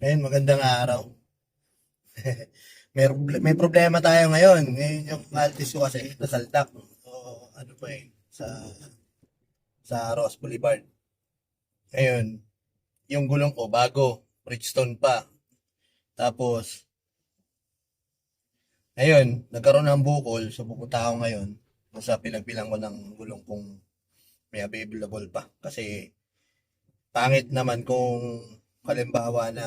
Ayun, magandang araw. May problema tayo ngayon. Ngayon yung Altis ko kasi nasaldak. So, ano pa sa Ross Boulevard. Ngayon, yung gulong ko bago, Bridgestone pa. Tapos, ayun, nagkaroon ng bukol. So, pupunta ako ngayon. Basta pinagbilang ko ng gulong kung may available pa. Kasi, pangit naman kung halimbawa na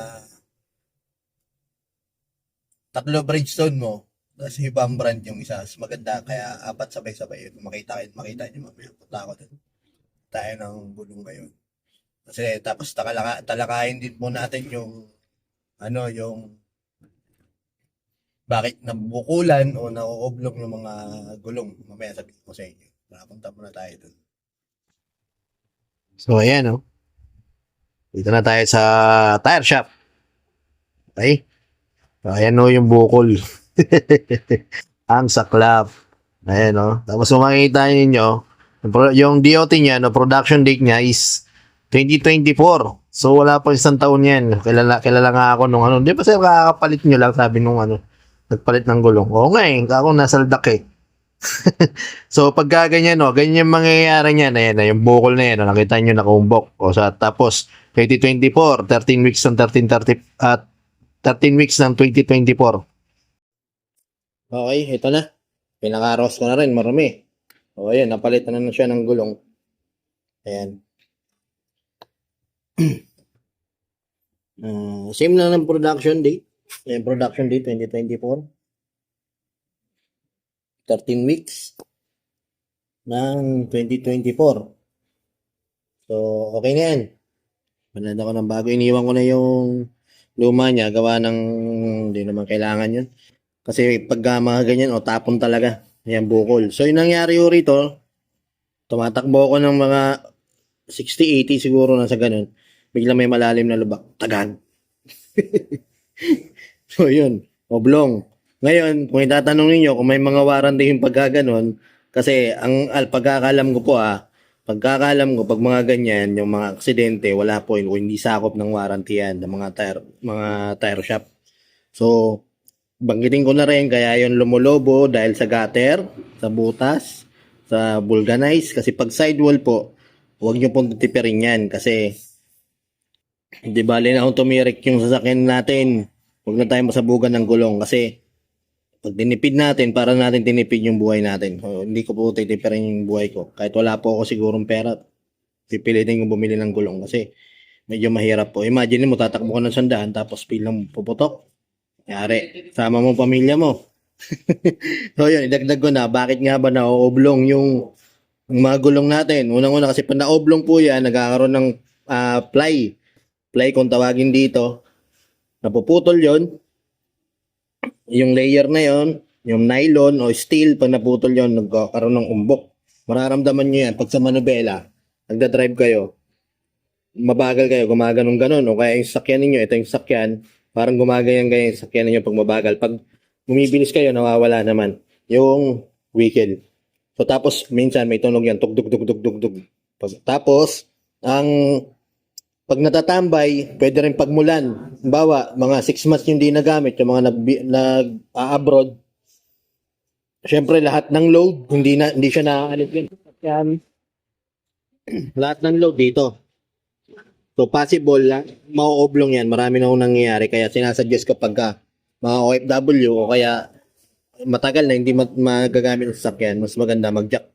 tatlo Bridgestone mo, tapos ibang brand yung isa. Mas maganda, kaya apat sabay-sabay yun. Makita nyo mamaya. Punta ako dun. Tayo ng gulong ngayon. Kasi tapos talakayin din po natin yung yung bakit nabubukulan o nauoblong yung mga gulong. Mamaya sabihin ko sa inyo. Punta muna tayo dun. So, ayan, oh. Dito na tayo sa tire shop. Okay? So, ayan, oh, yung bukol. Ang saklap. Ayan, oh. Tapos, kung makikita ninyo, yung DOT niya, no, production date niya is 2024. So, wala pa isang taon yan. Kilala nga ako nung ano. Di ba sir, kakakapalit nyo lang, sabi nung ano, nagpalit ng gulong. Oo nga eh, ako nasaldak eh. So, pagka ganyan, no, ganyan mangyayari niyan, ayan na, yung bukol na yan, no, nakita nyo nakumbok. O, tapos, 2024, 13 weeks ng 1330, at 13 weeks ng 2024. Okay, ito na. Pinaka-roast ko na rin, marami. O, ayan, napalitan na siya ng gulong. Ayan. Same na ng production date. Ayan, production date, 2024. 13 weeks ng 2024. So, okay na yan. Manad ako ng bago. Iniwan ko na yung luma niya. Gawa ng hindi naman kailangan yun. Kasi pag mga ganyan, tapon talaga. Ayan, bukol. So, yung nangyari yung rito, tumatakbo ako ng mga 60-80 siguro na sa ganun. Bigla may malalim na lubak. Tagan. So, yun. Oblong. Ngayon, kung itatanong ninyo kung may mga warranty yung pagkaganon, kasi ang pagkakalam ko po pagkakalam ko pag mga ganyan, yung mga aksidente, wala po yun, hindi sakop ng warranty yan ng mga tire shop. So, banggitin ko na rin, kaya yun lumulobo dahil sa gutter, sa butas, sa vulcanize, kasi pag sidewall po, huwag nyo pong titipirin yan, kasi hindi bali na kung tumirik yung sasakyan natin, huwag na tayo masabugan ng gulong, kasi pag tinipid natin, para natin tinipid yung buhay natin. So, hindi ko po titipirin yung buhay ko. Kahit wala po ako sigurong pera, pipilitin kong bumili ng gulong kasi medyo mahirap po. Imagine mo, tatakbo ka ng sandaan tapos bilang puputok. Yari, sama mo pamilya mo. So yun, idagdag ko na, bakit nga ba naooblong yung mga gulong natin? Unang-una kasi pag naoblong po yan, nagkakaroon ng ply. Ply kung tawagin dito, napuputol yon, yung layer na yon, yung nylon o steel, pag naputol yon, nagkakaroon ng umbok. Mararamdaman nyo yan pag sa manubela, nagda-drive kayo, mabagal kayo, gumaganong-ganon, o kaya yung sakyan ninyo, ito yung sakyan, parang gumagayan-gayan yung sakyan ninyo pag mabagal. Pag bumibilis kayo, nawawala naman yung wheel. So tapos, minsan may tunog yan, tugdug-dug-dug-dug-dug. Tapos, pag natatambay, pwede rin pagmulan. Bawa, mga 6 months yung di nagamit, yung mga nag-abroad. Siyempre, lahat ng load, hindi siya nakakalit yan. Lahat ng load dito. So, possible lang, mauoblong yan. Marami na akong nangyayari. Kaya sinasuggest ko pagka mga OFW o kaya matagal na hindi magagamit ng sasakyan, mas maganda mag-jack.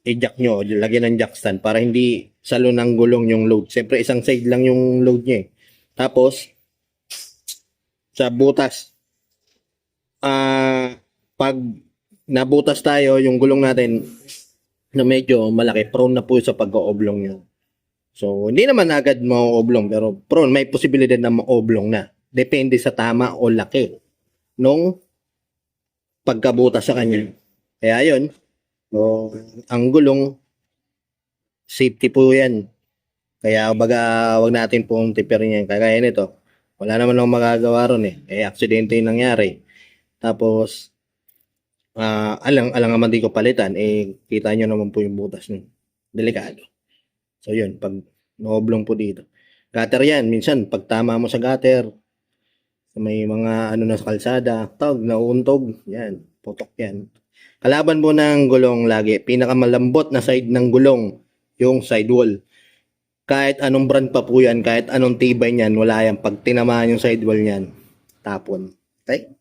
I-jack nyo, lagyan ng jack stand para hindi salo ng gulong yung load. Siyempre, isang side lang yung load niya eh. Tapos, sa butas, pag nabutas tayo, yung gulong natin na medyo malaki, prone na po sa pag-ooblong yun. So, hindi naman agad ma-oblong, pero prone, may posibilidad na ma-oblong na. Depende sa tama o laki nung pagkabutas sa kanya. Kaya yun, so, ang gulong, safety po yan. Kaya baga, wag natin pong tipirin yan. Kagaya nito, wala naman akong magagawa ron eh. Aksidente yung nangyari. Tapos, alang naman di ko palitan, kita nyo naman po yung butas nun. Delikado. So yun, pag naoblong po dito. Gutter yan. Minsan, pag tama mo sa gutter, may mga ano na sa kalsada, nauuntog. Yan, putok yan. Kalaban po ng gulong lagi, pinakamalambot na side ng gulong, yung sidewall. Kahit anong brand pa po yan, kahit anong tibay niyan, wala yan. Pag tinamaan yung sidewall niyan, tapon. Okay?